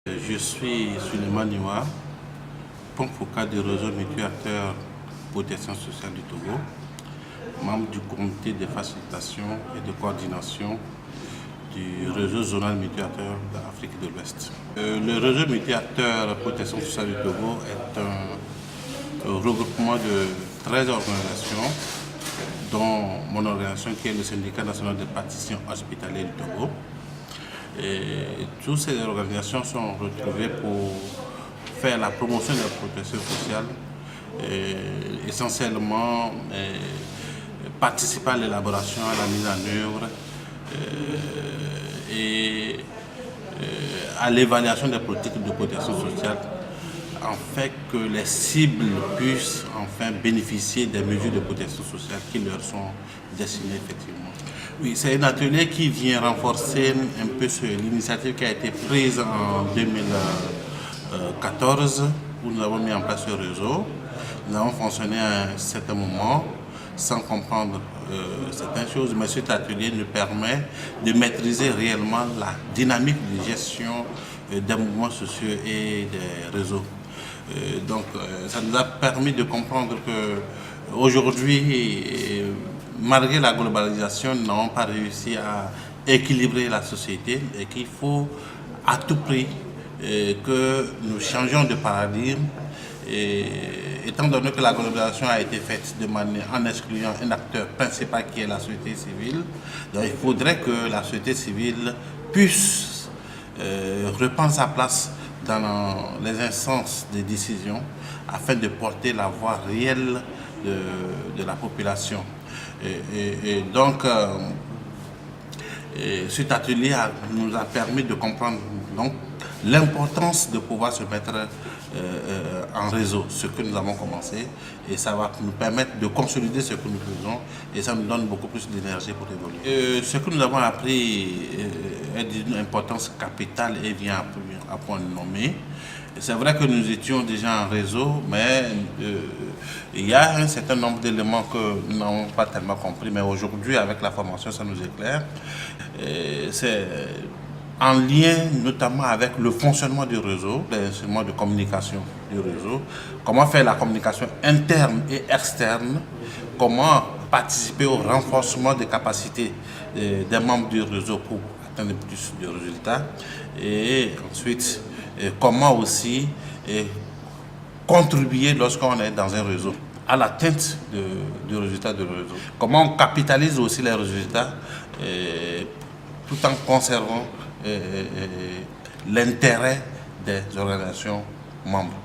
Je suis Suleiman Niwa, point focal du réseau multi-acteurs protection sociale du Togo, membre du comité de facilitation et de coordination du réseau zonal multi-acteurs d'Afrique de l'Ouest. Le réseau multi-acteurs protection sociale du Togo est un regroupement de 13 organisations, dont mon organisation qui est le syndicat national de praticiens hospitaliers du Togo. Et toutes ces organisations sont retrouvées pour faire la promotion de la protection sociale, essentiellement participer à l'élaboration, à la mise en œuvre et à l'évaluation des politiques de protection sociale, afin que les cibles puissent enfin bénéficier des mesures de protection sociale qui leur sont destinées effectivement. Oui, c'est un atelier qui vient renforcer un peu l'initiative qui a été prise en 2014, où nous avons mis en place ce réseau. Nous avons fonctionné à un certain moment sans comprendre certaines choses, mais cet atelier nous permet de maîtriser réellement la dynamique de gestion des mouvements sociaux et des réseaux. Donc ça nous a permis de comprendre qu'aujourd'hui, malgré la globalisation, nous n'avons pas réussi à équilibrer la société et qu'il faut à tout prix que nous changions de paradigme. Et étant donné que la globalisation a été faite de manière en excluant un acteur principal qui est la société civile, donc il faudrait que la société civile puisse reprendre sa place dans les instances de décision afin de porter la voix réelle de la population. Et donc, cet atelier nous a permis de comprendre l'importance de pouvoir se mettre en réseau, ce que nous avons commencé, et ça va nous permettre de consolider ce que nous faisons, et ça nous donne beaucoup plus d'énergie pour évoluer. Ce que nous avons appris est d'une importance capitale et vient à point nommé. C'est vrai que nous étions déjà en réseau, mais il y a un certain nombre d'éléments que nous n'avons pas tellement compris, mais aujourd'hui, avec la formation, ça nous éclaire. C'est en lien notamment avec le fonctionnement du réseau, les instruments de communication du réseau, comment faire la communication interne et externe, comment participer au renforcement des capacités des membres du réseau pour atteindre plus de résultats, et ensuite comment aussi contribuer lorsqu'on est dans un réseau à l'atteinte du résultat du réseau. Comment on capitalise aussi les résultats tout en conservant l'intérêt des organisations membres.